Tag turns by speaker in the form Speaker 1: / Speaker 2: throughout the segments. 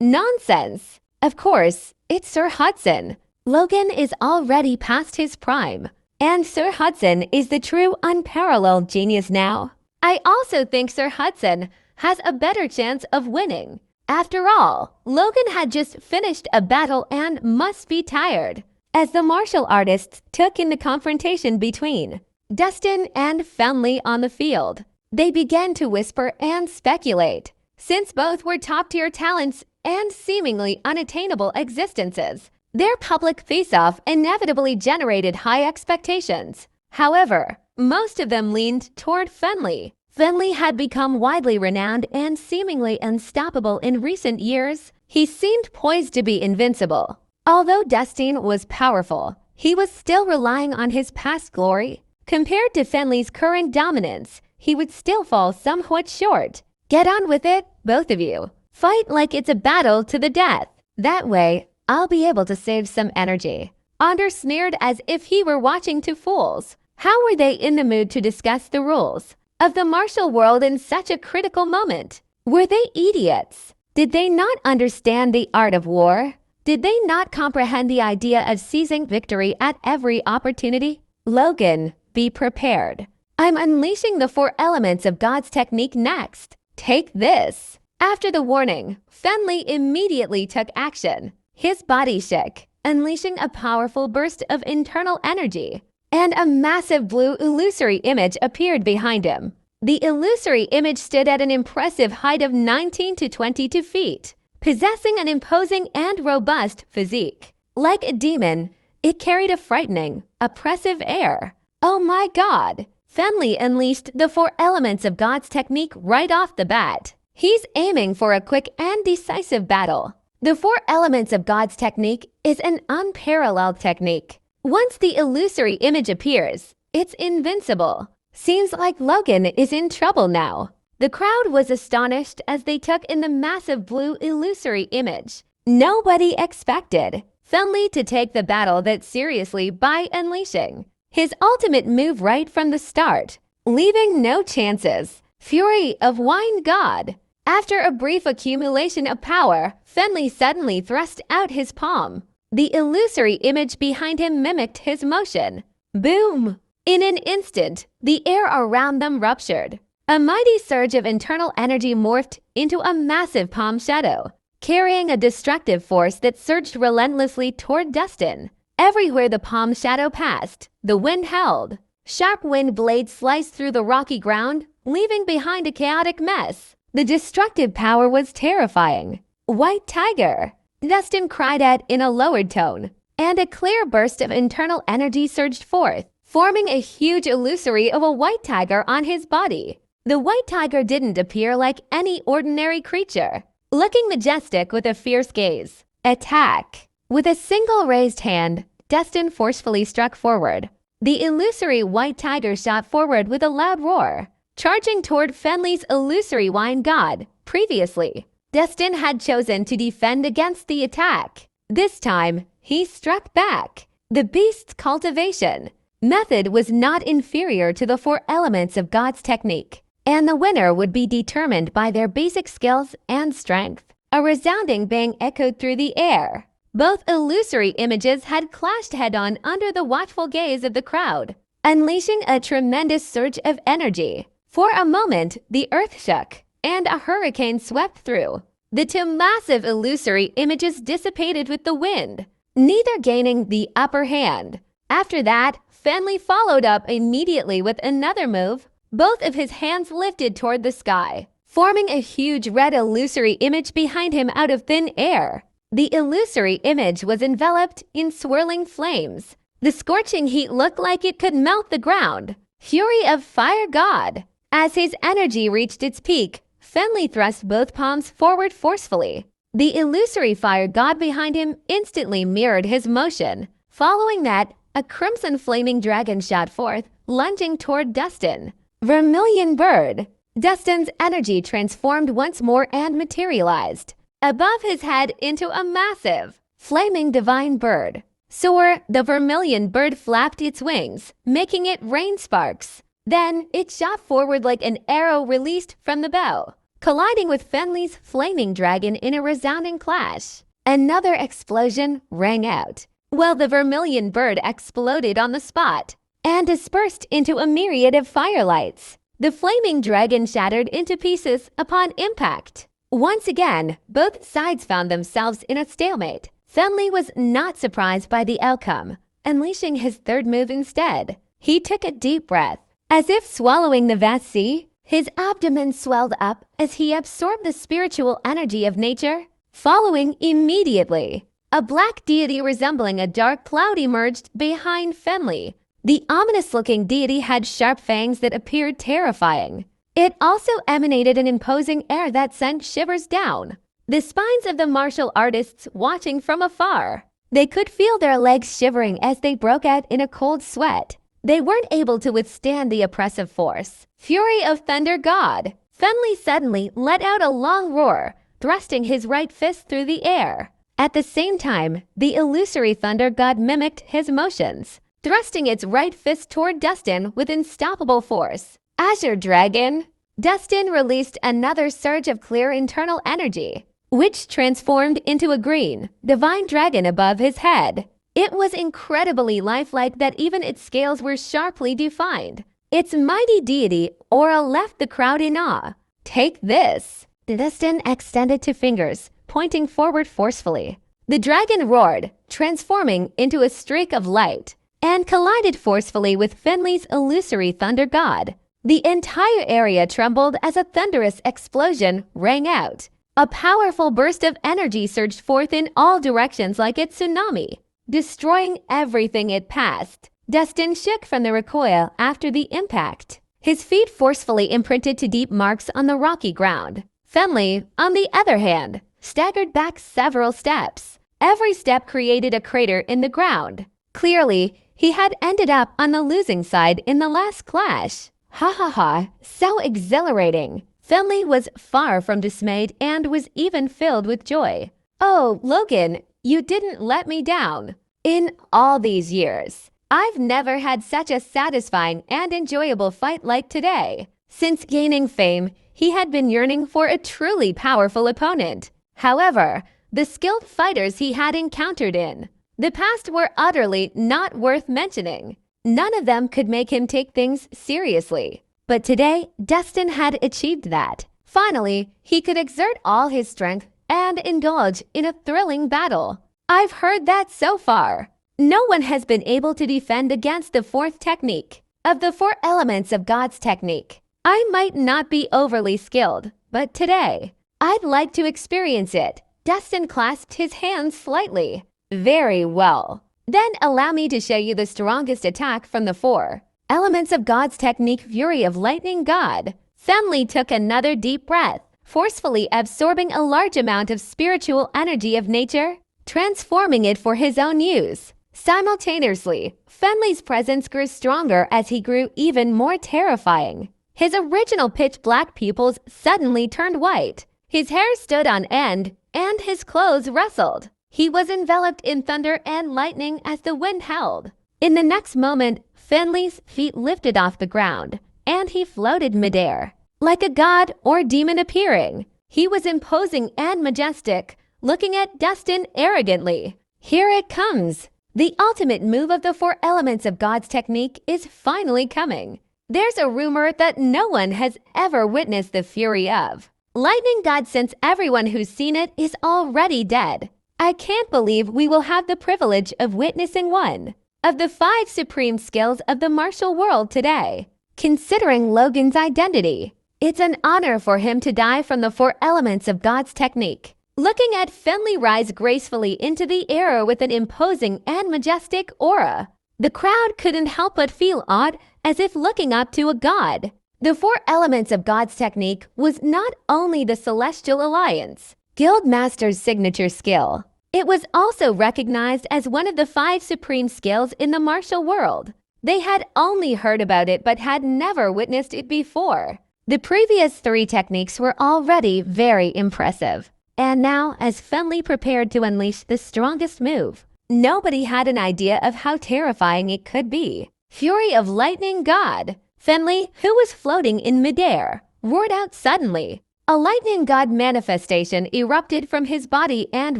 Speaker 1: Nonsense! Of course, it's Sir Hudson. Logan is already past his prime, and Sir Hudson is the true unparalleled genius now. I also think Sir Hudson has a better chance of winning. After all, Logan had just finished a battle and must be tired. As the martial artists took in the confrontation between Dustin and Fenley on the field, they began to whisper and speculate. Since both were top-tier talents and seemingly unattainable existences, their public face-off inevitably generated high expectations. However, most of them leaned toward Fenley. Fenley had become widely renowned and seemingly unstoppable in recent years. He seemed poised to be invincible. Although Dustin was powerful, he was still relying on his past glory. Compared to Fenley's current dominance, he would still fall somewhat short. Get on with it, both of you. Fight like it's a battle to the death. That way, I'll be able to save some energy. Anders sneered as if he were watching two fools. How were they in the mood to discuss the rules of the martial world in such a critical moment? Were they idiots? Did they not understand the art of war? Did they not comprehend the idea of seizing victory at every opportunity? Logan, be prepared. I'm unleashing the 4 elements of God's technique next. Take this. After the warning, Fenley immediately took action. His body shook, unleashing a powerful burst of internal energy, and a massive blue illusory image appeared behind him. The illusory image stood at an impressive height of 19 to 22 feet, possessing an imposing and robust physique. Like a demon, it carried a frightening, oppressive air. Oh my God! Fenley unleashed the 4 elements of God's technique right off the bat. He's aiming for a quick and decisive battle. The 4 elements of God's technique is an unparalleled technique. Once the illusory image appears, it's invincible. Seems like Logan is in trouble now. The crowd was astonished as they took in the massive blue illusory image. Nobody expected Fenley to take the battle that seriously by unleashing his ultimate move right from the start, leaving no chances. Fury of Wine God. After a brief accumulation of power, Fenley suddenly thrust out his palm. The illusory image behind him mimicked his motion. Boom! In an instant, the air around them ruptured. A mighty surge of internal energy morphed into a massive palm shadow, carrying a destructive force that surged relentlessly toward Dustin. Everywhere the palm shadow passed, the wind howled. Sharp wind blades sliced through the rocky ground, leaving behind a chaotic mess. The destructive power was terrifying. White Tiger! Dustin cried out in a lowered tone, and a clear burst of internal energy surged forth, forming a huge illusory of a white tiger on his body. The white tiger didn't appear like any ordinary creature, looking majestic with a fierce gaze. Attack! With a single raised hand, Dustin forcefully struck forward. The illusory white tiger shot forward with a loud roar, charging toward Fenley's illusory wine god. Previously, Dustin had chosen to defend against the attack. This time, he struck back. The beast's cultivation method was not inferior to the 4 elements of God's technique, and the winner would be determined by their basic skills and strength. A resounding bang echoed through the air. Both illusory images had clashed head-on under the watchful gaze of the crowd, unleashing a tremendous surge of energy. For a moment, the earth shook, and a hurricane swept through. The 2 massive illusory images dissipated with the wind, neither gaining the upper hand. After that, Fenley followed up immediately with another move. Both of his hands lifted toward the sky, forming a huge red illusory image behind him out of thin air. The illusory image was enveloped in swirling flames. The scorching heat looked like it could melt the ground. Fury of Fire God! As his energy reached its peak, Fenley thrust both palms forward forcefully. The illusory fire god behind him instantly mirrored his motion. Following that, a crimson flaming dragon shot forth, lunging toward Dustin. Vermilion Bird! Dustin's energy transformed once more and materialized above his head into a massive, flaming divine bird. Soar, the vermilion bird flapped its wings, making it rain sparks. Then it shot forward like an arrow released from the bow. colliding with Fenley's flaming dragon in a resounding clash. Another explosion rang out, while the vermilion bird exploded on the spot and dispersed into a myriad of firelights. The flaming dragon shattered into pieces upon impact. Once again, both sides found themselves in a stalemate. Fenley was not surprised by the outcome, unleashing his third move instead. He took a deep breath. As if swallowing the vast sea, his abdomen swelled up as he absorbed the spiritual energy of nature. Following immediately, a black deity resembling a dark cloud emerged behind Fenley. The ominous-looking deity had sharp fangs that appeared terrifying. It also emanated an imposing air that sent shivers down the spines of the martial artists watching from afar. They could feel their legs shivering as they broke out in a cold sweat. They weren't able to withstand the oppressive force. Fury of Thunder God! Fenley suddenly let out a long roar, thrusting his right fist through the air. At the same time, the illusory Thunder God mimicked his motions, thrusting its right fist toward Dustin with unstoppable force. Azure Dragon! Dustin released another surge of clear internal energy, which transformed into a green, divine dragon above his head. It was incredibly lifelike that even its scales were sharply defined. Its mighty deity aura left the crowd in awe. Take this! Dustin extended two fingers, pointing forward forcefully. The dragon roared, transforming into a streak of light, and collided forcefully with Fenley's illusory Thunder God. The entire area trembled as a thunderous explosion rang out. A powerful burst of energy surged forth in all directions like a tsunami, destroying everything it passed. Dustin shook from the recoil after the impact. His feet forcefully imprinted to deep marks on the rocky ground. Fenley, on the other hand, staggered back several steps. Every step created a crater in the ground. Clearly, he had ended up on the losing side in the last clash. Ha ha ha, so exhilarating. Fenley was far from dismayed and was even filled with joy. Oh, Logan, you didn't let me down. In all these years, I've never had such a satisfying and enjoyable fight like today. Since gaining fame, he had been yearning for a truly powerful opponent. However, the skilled fighters he had encountered in the past were utterly not worth mentioning. None of them could make him take things seriously. But today, Dustin had achieved that. Finally, he could exert all his strength and indulge in a thrilling battle. I've heard that so far. No one has been able to defend against the fourth technique of the four elements of God's technique. I might not be overly skilled, but today, I'd like to experience it. Dustin clasped his hands slightly. Very well. Then allow me to show you the strongest attack from the four elements of God's technique, Fury of Lightning God. Fenley took another deep breath, forcefully absorbing a large amount of spiritual energy of nature, transforming it for his own use. Simultaneously, Fenley's presence grew stronger as he grew even more terrifying. His original pitch-black pupils suddenly turned white. His hair stood on end, and his clothes rustled. He was enveloped in thunder and lightning as the wind howled. In the next moment, Fenley's feet lifted off the ground, and he floated midair, like a god or demon appearing. He was imposing and majestic, looking at Dustin arrogantly. Here it comes. The ultimate move of the four elements of God's technique is finally coming. There's a rumor that no one has ever witnessed the fury of Lightning God, since everyone who's seen it is already dead. I can't believe we will have the privilege of witnessing one of the 5 supreme skills of the martial world today. Considering Logan's identity, it's an honor for him to die from the 4 elements of God's technique. Looking at Fenley rise gracefully into the air with an imposing and majestic aura, the crowd couldn't help but feel awed, as if looking up to a god. The 4 elements of God's technique was not only the Celestial Alliance Guildmaster's signature skill, it was also recognized as one of the 5 supreme skills in the martial world. They had only heard about it but had never witnessed it before. The previous 3 techniques were already very impressive. And now, as Fenley prepared to unleash the strongest move, nobody had an idea of how terrifying it could be. Fury of Lightning God! Fenley, who was floating in midair, roared out suddenly. A lightning god manifestation erupted from his body and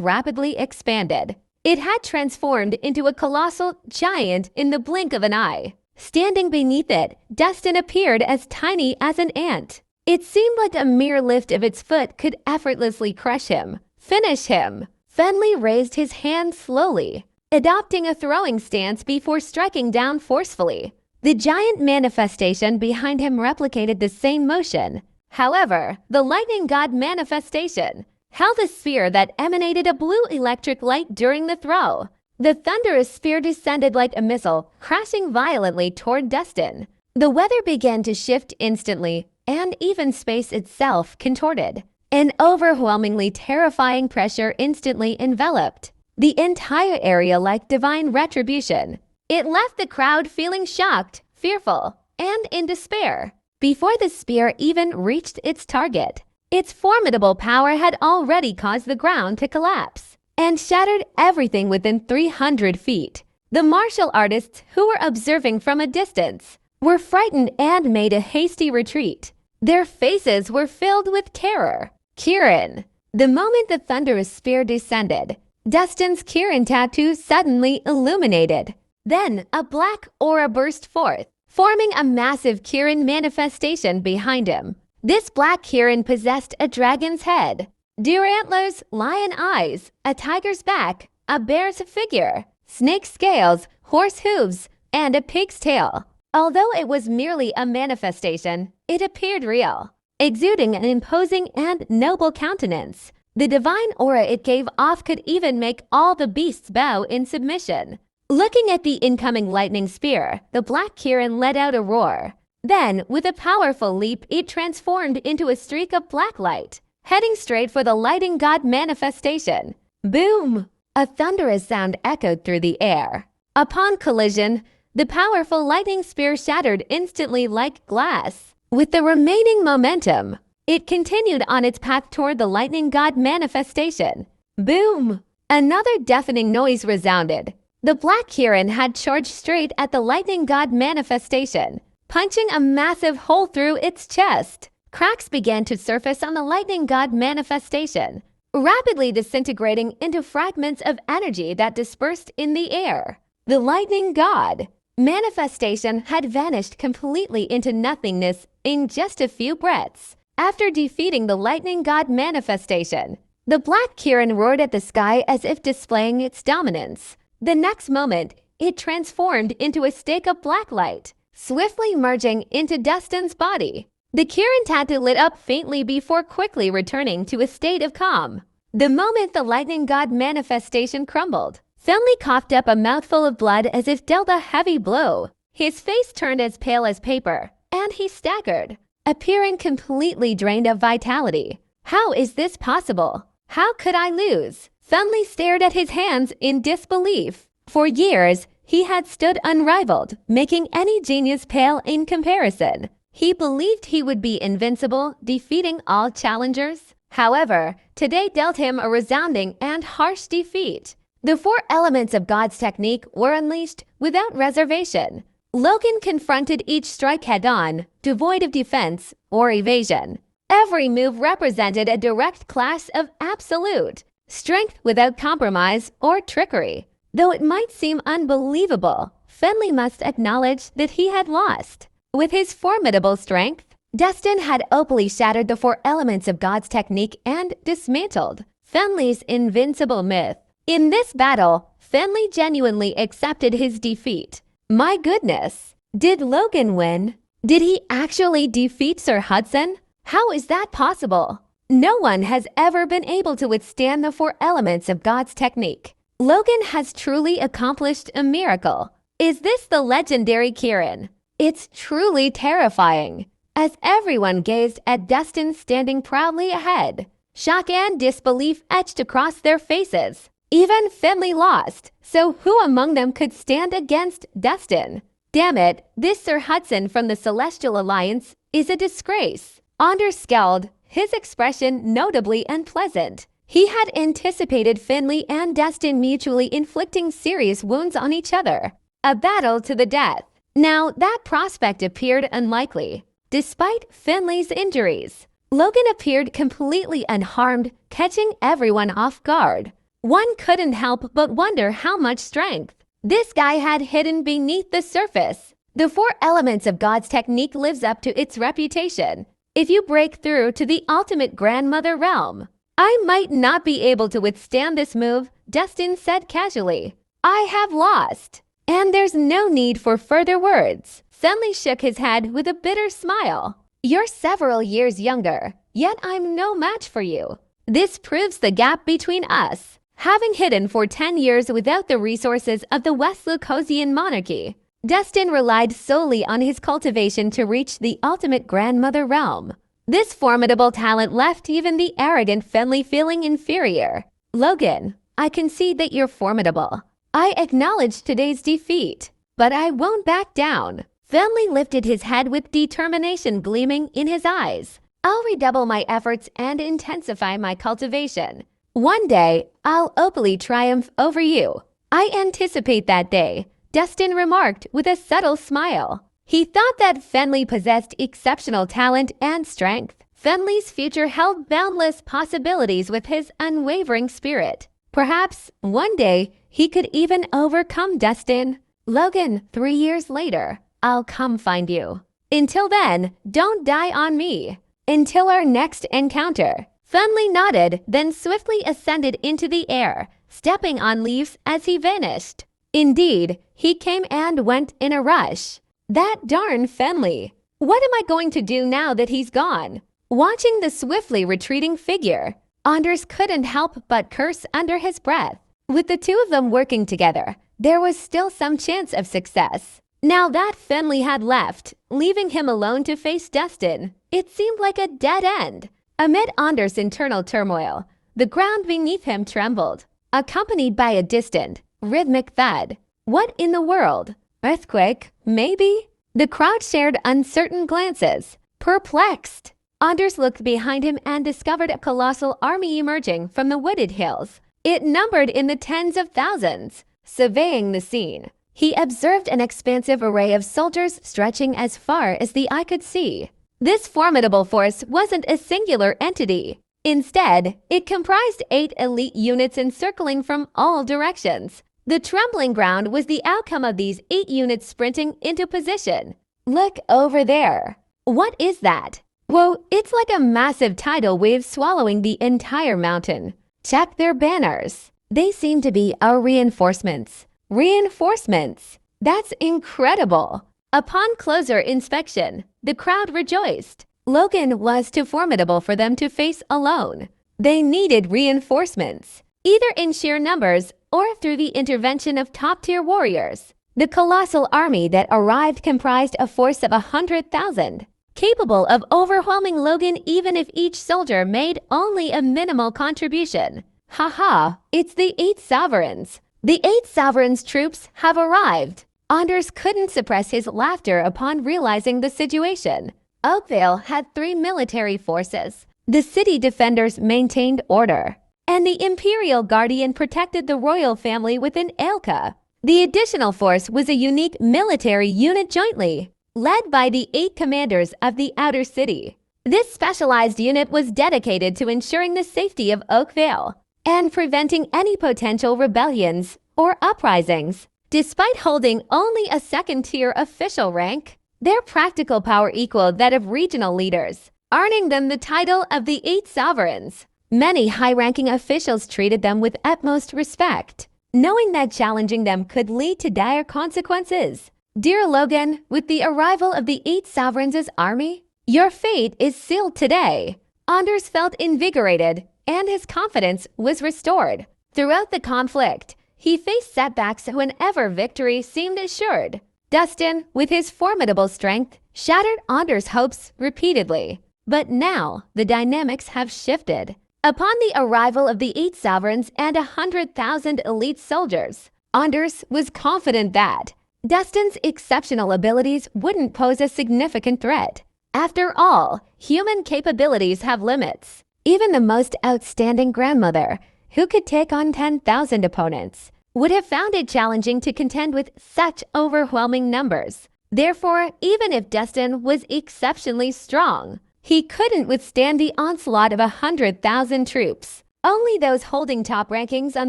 Speaker 1: rapidly expanded. It had transformed into a colossal giant in the blink of an eye. Standing beneath it, Dustin appeared as tiny as an ant. It seemed like a mere lift of its foot could effortlessly crush him, finish him. Fenley raised his hand slowly, adopting a throwing stance before striking down forcefully. The giant manifestation behind him replicated the same motion. However, the lightning god manifestation held a sphere that emanated a blue electric light during the throw. The thunderous sphere descended like a missile, crashing violently toward Dustin. The weather began to shift instantly, and even space itself contorted. An overwhelmingly terrifying pressure instantly enveloped the entire area like divine retribution. It left the crowd feeling shocked, fearful, and in despair. Before the spear even reached its target, its formidable power had already caused the ground to collapse and shattered everything within 300 feet. The martial artists who were observing from a distance were frightened and made a hasty retreat. Their faces were filled with terror. Kirin. The moment the thunderous spear descended, Dustin's Kirin tattoo suddenly illuminated. Then a black aura burst forth, forming a massive Kirin manifestation behind him. This black Kirin possessed a dragon's head, deer antlers, lion eyes, a tiger's back, a bear's figure, snake scales, horse hooves, and a pig's tail. Although it was merely a manifestation, it appeared real, exuding an imposing and noble countenance. The divine aura it gave off could even make all the beasts bow in submission. Looking at the incoming lightning spear, the black Kirin let out a roar. Then, with a powerful leap, it transformed into a streak of black light, heading straight for the lightning god manifestation. Boom! A thunderous sound echoed through the air. Upon collision, the powerful lightning spear shattered instantly like glass. With the remaining momentum, it continued on its path toward the lightning god manifestation. Boom! Another deafening noise resounded. The black Kirin had charged straight at the lightning god manifestation, punching a massive hole through its chest. Cracks began to surface on the lightning god manifestation, rapidly disintegrating into fragments of energy that dispersed in the air. The lightning god manifestation had vanished completely into nothingness in just a few breaths. After defeating the lightning god manifestation, the black Kirin roared at the sky as if displaying its dominance. The next moment, it transformed into a stake of black light, swiftly merging into Dustin's body. The Kirin tattoo lit up faintly before quickly returning to a state of calm. The moment the lightning god manifestation crumbled, Fenley coughed up a mouthful of blood as if dealt a heavy blow. His face turned as pale as paper, and he staggered, appearing completely drained of vitality. How is this possible? How could I lose? Fenley stared at his hands in disbelief. For years, he had stood unrivaled, making any genius pale in comparison. He believed he would be invincible, defeating all challengers. However, today dealt him a resounding and harsh defeat. The 4 elements of God's technique were unleashed without reservation. Logan confronted each strike head-on, devoid of defense or evasion. Every move represented a direct clash of absolute strength without compromise or trickery. Though it might seem unbelievable, Fenley must acknowledge that he had lost. With his formidable strength, Dustin had openly shattered the 4 elements of God's technique and dismantled Fenley's invincible myth. In this battle, Fenley genuinely accepted his defeat. My goodness, did Logan win? Did he actually defeat Sir Hudson? How is that possible? No one has ever been able to withstand the 4 elements of God's technique. Logan has truly accomplished a miracle. Is this the legendary Kirin? It's truly terrifying. As everyone gazed at Dustin standing proudly ahead, shock and disbelief etched across their faces. Even Fenley lost, so who among them could stand against Dustin? Damn it, this Sir Hudson from the Celestial Alliance is a disgrace. Anders scowled, his expression notably unpleasant. He had anticipated Fenley and Dustin mutually inflicting serious wounds on each other. A battle to the death. Now, that prospect appeared unlikely. Despite Fenley's injuries, Logan appeared completely unharmed, catching everyone off guard. One couldn't help but wonder how much strength this guy had hidden beneath the surface. The four elements of God's technique lives up to its reputation. If you break through to the ultimate grandmother realm, I might not be able to withstand this move, Dustin said casually. I have lost. And there's no need for further words. Fenley shook his head with a bitter smile. You're several years younger, yet I'm no match for you. This proves the gap between us. Having hidden for 10 years without the resources of the West Lucosian monarchy, Dustin relied solely on his cultivation to reach the ultimate grandmother realm. This formidable talent left even the arrogant Fenley feeling inferior. Logan, I concede that you're formidable. I acknowledge today's defeat, but I won't back down. Fenley lifted his head with determination gleaming in his eyes. I'll redouble my efforts and intensify my cultivation. One day, I'll openly triumph over you. I anticipate that day, Dustin remarked with a subtle smile. He thought that Fenley possessed exceptional talent and strength. Fenley's future held boundless possibilities with his unwavering spirit. Perhaps one day he could even overcome Dustin. Logan, 3 years later, I'll come find you. Until then, don't die on me. Until our next encounter. Fenley nodded, then swiftly ascended into the air, stepping on leaves as he vanished. Indeed, he came and went in a rush. That darn Fenley. What am I going to do now that he's gone? Watching the swiftly retreating figure, Anders couldn't help but curse under his breath. With the two of them working together, there was still some chance of success. Now that Fenley had left, leaving him alone to face Dustin, it seemed like a dead end. Amid Anders' internal turmoil, the ground beneath him trembled, accompanied by a distant, rhythmic thud. What in the world? Earthquake? Maybe? The crowd shared uncertain glances, perplexed. Anders looked behind him and discovered a colossal army emerging from the wooded hills. It numbered in the tens of thousands. Surveying the scene, he observed an expansive array of soldiers stretching as far as the eye could see. This formidable force wasn't a singular entity. Instead, it comprised 8 elite units encircling from all directions. The trembling ground was the outcome of these 8 units sprinting into position. Look over there. What is that? Whoa, it's like a massive tidal wave swallowing the entire mountain. Check their banners. They seem to be our reinforcements. Reinforcements! That's incredible! Upon closer inspection, the crowd rejoiced. Logan was too formidable for them to face alone. They needed reinforcements, either in sheer numbers or through the intervention of top-tier warriors. The colossal army that arrived comprised a force of 100,000. Capable of overwhelming Logan even if each soldier made only a minimal contribution. Haha, it's the 8 sovereigns. The 8 sovereigns' troops have arrived. Anders couldn't suppress his laughter upon realizing the situation. Oakvale had 3 military forces. The city defenders maintained order, and the Imperial Guardian protected the royal family within Aelka. The additional force was a unique military unit jointly, led by the 8 commanders of the outer city. This specialized unit was dedicated to ensuring the safety of Oakvale and preventing any potential rebellions or uprisings. Despite holding only a second-tier official rank, their practical power equaled that of regional leaders, earning them the title of the 8 sovereigns. Many high-ranking officials treated them with utmost respect, knowing that challenging them could lead to dire consequences. Dear Logan, with the arrival of the 8 sovereigns' army, your fate is sealed today. Anders felt invigorated, and his confidence was restored. Throughout the conflict, he faced setbacks whenever victory seemed assured. Dustin, with his formidable strength, shattered Anders' hopes repeatedly. But now, the dynamics have shifted. Upon the arrival of the 8 sovereigns and 100,000 elite soldiers, Anders was confident that Dustin's exceptional abilities wouldn't pose a significant threat. After all, human capabilities have limits. Even the most outstanding grandmother, who could take on 10,000 opponents, would have found it challenging to contend with such overwhelming numbers. Therefore, even if Dustin was exceptionally strong, He couldn't withstand the onslaught of 100,000 troops. Only those holding top rankings on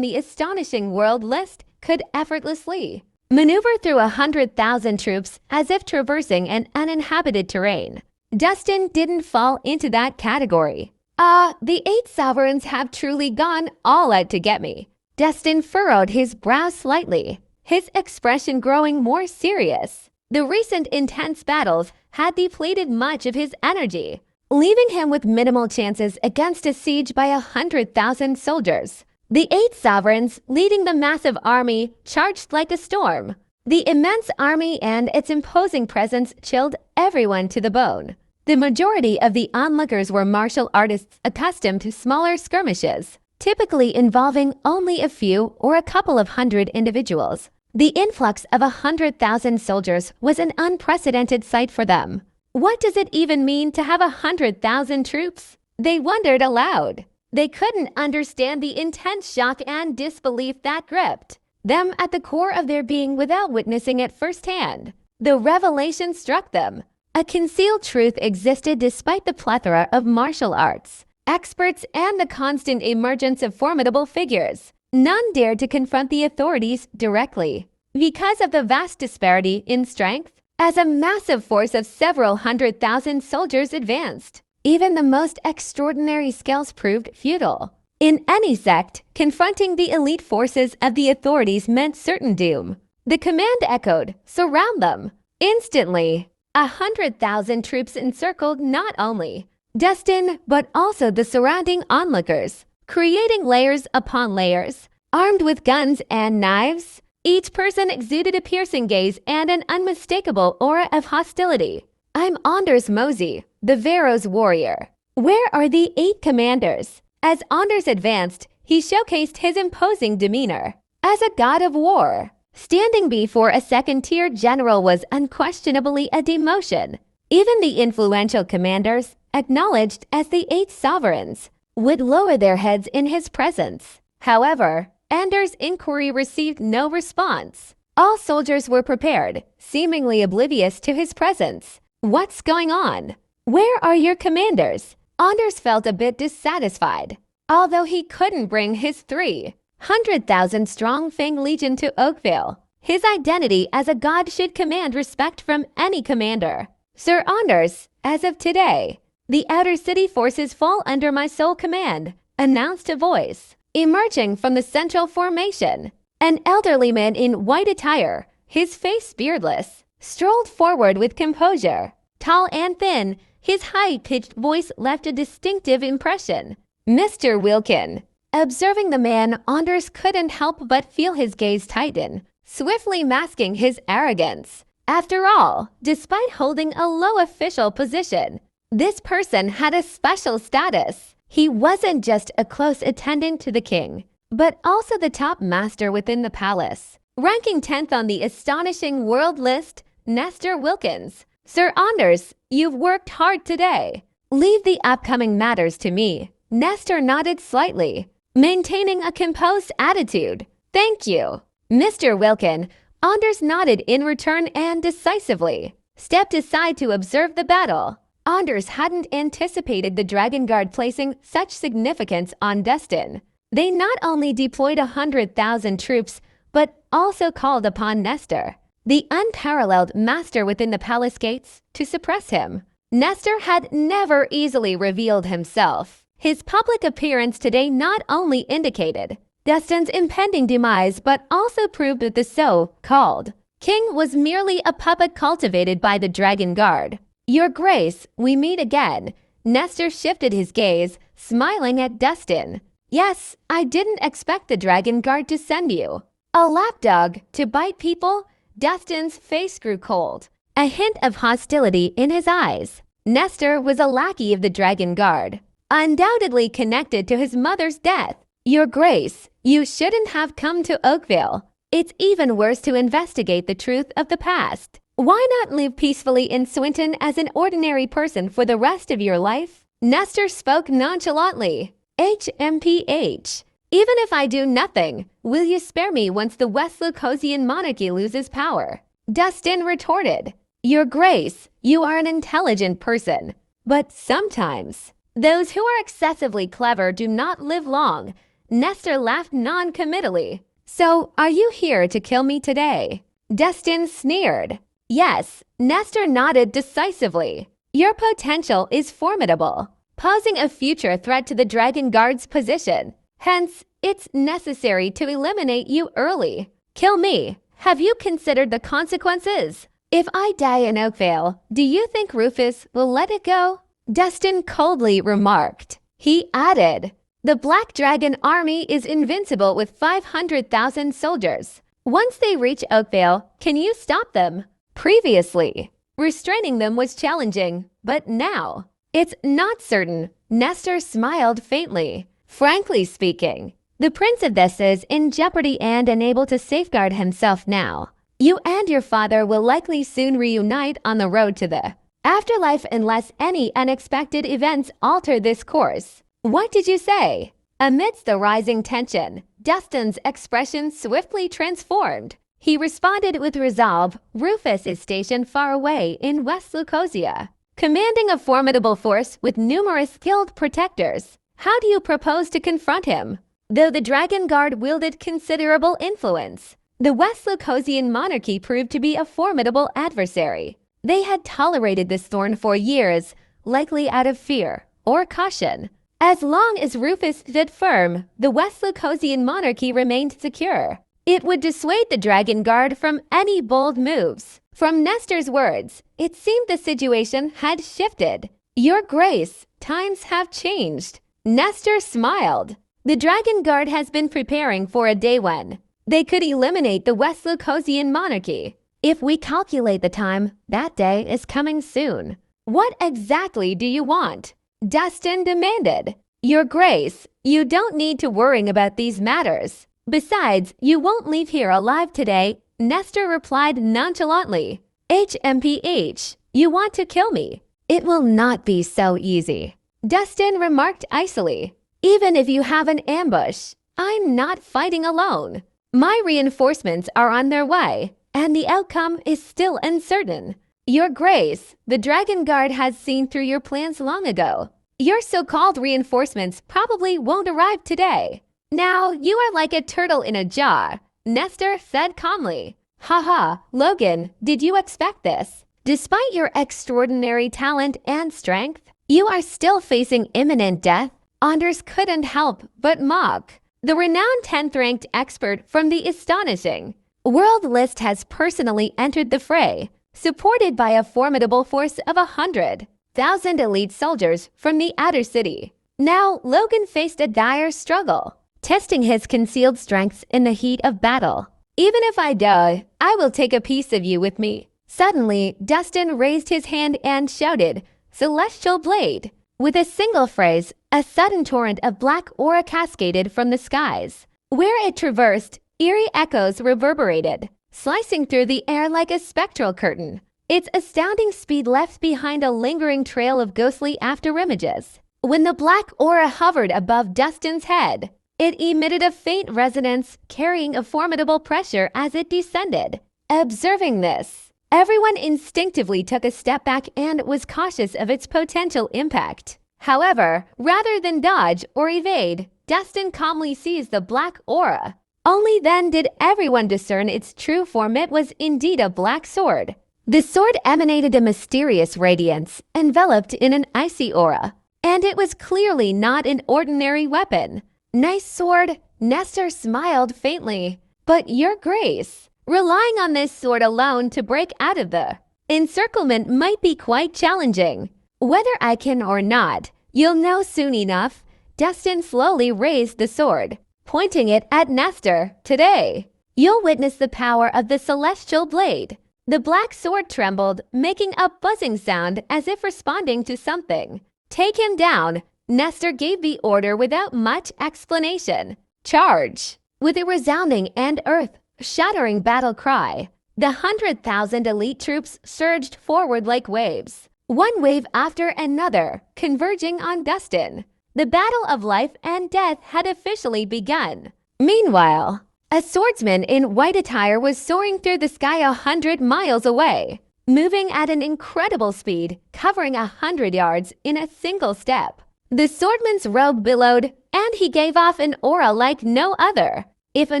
Speaker 1: the astonishing world list could effortlessly maneuver through 100,000 troops as if traversing an uninhabited terrain. Dustin didn't fall into that category. The 8 sovereigns have truly gone all out to get me. Dustin furrowed his brow slightly, his expression growing more serious. The recent intense battles had depleted much of his energy, leaving him with minimal chances against a siege by 100,000 soldiers. The 8 sovereigns, leading the massive army, charged like a storm. The immense army and its imposing presence chilled everyone to the bone. The majority of the onlookers were martial artists accustomed to smaller skirmishes, typically involving only a few or a couple of hundred individuals. The influx of 100,000 soldiers was an unprecedented sight for them. What does it even mean to have 100,000 troops? They wondered aloud. They couldn't understand the intense shock and disbelief that gripped them at the core of their being without witnessing it firsthand. The revelation struck them. A concealed truth existed despite the plethora of martial arts experts and the constant emergence of formidable figures. None dared to confront the authorities directly because of the vast disparity in strength. As a massive force of several 100,000 soldiers advanced, even the most extraordinary skills proved futile. In any sect, confronting the elite forces of the authorities meant certain doom. The command echoed, "Surround them!" Instantly, 100,000 troops encircled not only Dustin, but also the surrounding onlookers, creating layers upon layers. Armed with guns and knives, each person exuded a piercing gaze and an unmistakable aura of hostility. "I'm Anders Mosey, the Varos warrior. Where are the 8 commanders?" As Anders advanced, he showcased his imposing demeanor. As a god of war, standing before a second-tier general was unquestionably a demotion. Even the influential commanders, acknowledged as the 8 sovereigns, would lower their heads in his presence. However, Anders' inquiry received no response. All soldiers were prepared, seemingly oblivious to his presence. "What's going on? Where are your commanders?" Anders felt a bit dissatisfied. Although he couldn't bring his 300,000 strong Fang Legion to Oakville, his identity as a god should command respect from any commander. "Sir Anders, as of today, the outer city forces fall under my sole command," announced a voice, emerging from the central formation. An elderly man in white attire, his face beardless, strolled forward with composure. Tall and thin, his high-pitched voice left a distinctive impression. "Mr. Wilkin." Observing the man, Anders couldn't help but feel his gaze tighten, swiftly masking his arrogance. After all, despite holding a low official position, this person had a special status. He wasn't just a close attendant to the king, but also the top master within the palace. Ranking 10th on the astonishing world list, Nestor Wilkins. "Sir Anders, you've worked hard today. Leave the upcoming matters to me." Nestor nodded slightly, maintaining a composed attitude. "Thank you." Mr. Wilkin, Anders nodded in return and decisively stepped aside to observe the battle. Anders hadn't anticipated the Dragon Guard placing such significance on Dustin. They not only deployed 100,000 troops, but also called upon Nestor, the unparalleled master within the palace gates, to suppress him. Nestor had never easily revealed himself. His public appearance today not only indicated Dustin's impending demise, but also proved that the so-called king was merely a puppet cultivated by the Dragon Guard. "Your Grace, we meet again." Nestor shifted his gaze, smiling at Dustin. "Yes, I didn't expect the Dragon Guard to send you. A lapdog to bite people?" Dustin's face grew cold, a hint of hostility in his eyes. Nestor was a lackey of the Dragon Guard, undoubtedly connected to his mother's death. "Your Grace, you shouldn't have come to Oakville. It's even worse to investigate the truth of the past. Why not live peacefully in Swinton as an ordinary person for the rest of your life?" Nestor spoke nonchalantly. "HMPH. Even if I do nothing, will you spare me once the West Lucosian monarchy loses power?" Dustin retorted. "Your Grace, you are an intelligent person. but sometimes. Those who are excessively clever do not live long. Nestor laughed non-committally. So, are you here to kill me today? Destin sneered. Yes, Nestor nodded decisively. Your potential is formidable, posing a future threat to the Dragon Guard's position. Hence, it's necessary to eliminate you early. Kill me. Have you considered the consequences? If I die in Oakvale, do you think Rufus will let it go? Destin coldly remarked. He added, the Black Dragon army is invincible with 500,000 soldiers. Once they reach Oakvale, can you stop them? Previously, restraining them was challenging, but now, it's not certain. Nestor smiled faintly. Frankly speaking, the Prince of this is in jeopardy and unable to safeguard himself now. You and your father will likely soon reunite on the road to the afterlife unless any unexpected events alter this course. What did you say? Amidst the rising tension, Destin's expression swiftly transformed. He responded with resolve. Rufus is stationed far away in West Lucosia, commanding a formidable force with numerous skilled protectors. How do you propose to confront him? Though the Dragon Guard wielded considerable influence, the West Lucosian monarchy proved to be a formidable adversary. They had tolerated this thorn for years, likely out of fear or caution. As long as Rufus stood firm, the West Lucosian monarchy remained secure. It would dissuade the Dragon Guard from any bold moves. From Nestor's words, it seemed the situation had shifted. Your Grace, times have changed. Nestor smiled. The Dragon Guard has been preparing for a day when they could eliminate the West Lucosian monarchy. If we calculate the time, that day is coming soon. What exactly do you want? Destin demanded. Your Grace, you don't need to worry about these matters. Besides, you won't leave here alive today, Nestor replied nonchalantly. HMPH, you want to kill me? It will not be so easy. Destin remarked icily. Even if you have an ambush, I'm not fighting alone. My reinforcements are on their way, and the outcome is still uncertain. Your Grace, the Dragon Guard has seen through your plans long ago. Your so-called reinforcements probably won't arrive today. Now, you are like a turtle in a jar, Nestor said calmly. Haha, Logan, did you expect this? Despite your extraordinary talent and strength, you are still facing imminent death. Anders couldn't help but mock. The renowned 10th-ranked expert from the astonishing World List has personally entered the fray, supported by a formidable force of 100,000 elite soldiers from the outer city. Now, Logan faced a dire struggle, testing his concealed strengths in the heat of battle. Even if I die, I will take a piece of you with me. Suddenly, Destin raised his hand and shouted, Celestial Blade. With a single phrase, a sudden torrent of black aura cascaded from the skies. Where it traversed, eerie echoes reverberated, slicing through the air like a spectral curtain. Its astounding speed left behind a lingering trail of ghostly afterimages. When the black aura hovered above Destin's head, it emitted a faint resonance, carrying a formidable pressure as it descended. Observing this, everyone instinctively took a step back and was cautious of its potential impact. However, rather than dodge or evade, Destin calmly seized the black aura. Only then did everyone discern its true form. It was indeed a black sword. The sword emanated a mysterious radiance, enveloped in an icy aura, and it was clearly not an ordinary weapon. Nice sword, Nestor smiled faintly. But Your Grace, relying on this sword alone to break out of the encirclement might be quite challenging. Whether I can or not, you'll know soon enough. Destin slowly raised the sword, pointing it at Nestor. Today, you'll witness the power of the Celestial Blade. The black sword trembled, making a buzzing sound as if responding to something. Take him down. Nestor gave the order without much explanation. Charge! With a resounding and earth-shattering battle cry, the 100,000 elite troops surged forward like waves, one wave after another, converging on Destin. The battle of life and death had officially begun. Meanwhile, a swordsman in white attire was soaring through the sky 100 miles away. moving at an incredible speed, covering 100 yards in a single step. The swordsman's robe billowed, and he gave off an aura like no other. If a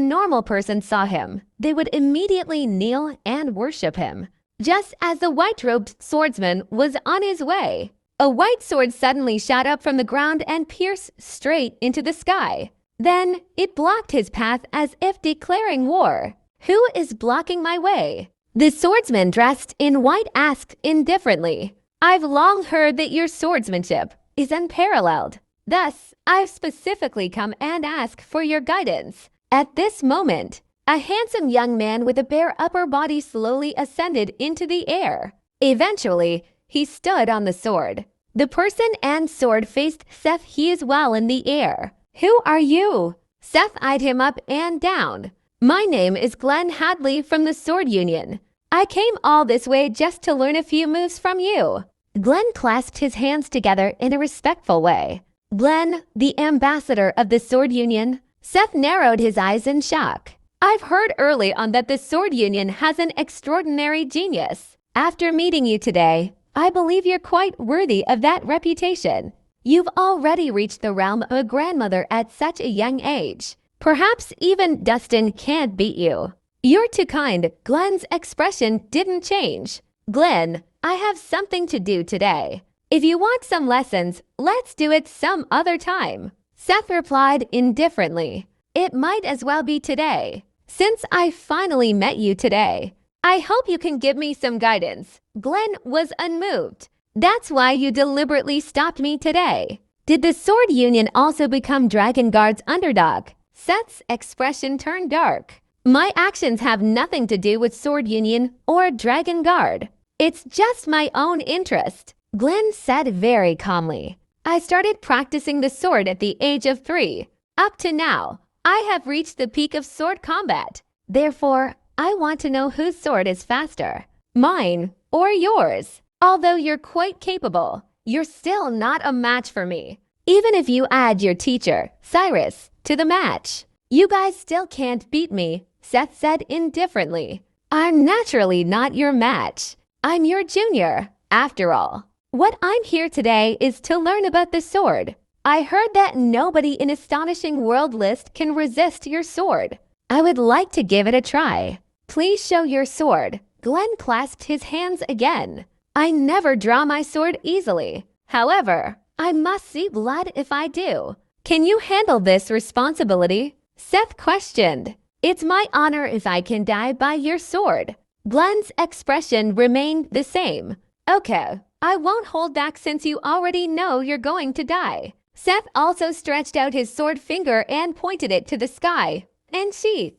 Speaker 1: normal person saw him, they would immediately kneel and worship him. Just as the white-robed swordsman was on his way, a white sword suddenly shot up from the ground and pierced straight into the sky. Then it blocked his path as if declaring war. "Who is blocking my way?" The swordsman dressed in white asked indifferently. "I've long heard that your swordsmanship is unparalleled. Thus, I've specifically come and ask for your guidance." At this moment, a handsome young man with a bare upper body slowly ascended into the air. Eventually, he stood on the sword. The person and sword faced Seth Hughes while in the air. "Who are you?" Seth eyed him up and down. "My name is Glenn Hadley from the Sword Union. I came all this way just to learn a few moves from you." Glenn clasped his hands together in a respectful way. "Glenn, the ambassador of the Sword Union?" Seth narrowed his eyes in shock. "I've heard early on that the Sword Union has an extraordinary genius. After meeting you today, I believe you're quite worthy of that reputation. You've already reached the realm of a grandmother at such a young age. Perhaps even Dustin can't beat you." "You're too kind." Glenn's expression didn't change. "Glenn, I have something to do today. If you want some lessons, let's do it some other time." Seth replied indifferently. "It might as well be today. Since I finally met you today, I hope you can give me some guidance." Glenn was unmoved. "That's why you deliberately stopped me today. Did the Sword Union also become Dragon Guard's underdog?" Seth's expression turned dark. "My actions have nothing to do with Sword Union or Dragon Guard. It's just my own interest," Glenn said very calmly. "I started practicing the sword at the age of 3. Up to now, I have reached the peak of sword combat. Therefore, I want to know whose sword is faster, mine or yours. Although you're quite capable, you're still not a match for me. Even if you add your teacher, Cyrus, to the match, you guys still can't beat me," Seth said indifferently. "I'm naturally not your match. I'm your junior, after all. What I'm here today is to learn about the sword. I heard that nobody in Astonishing World List can resist your sword. I would like to give it a try. Please show your sword." Glenn clasped his hands again. "I never draw my sword easily. However, I must see blood if I do. Can you handle this responsibility?" Seth questioned. "It's my honor if I can die by your sword." Glenn's expression remained the same. "Okay, I won't hold back since you already know you're going to die." Seth also stretched out his sword finger and pointed it to the sky. "Unsheath."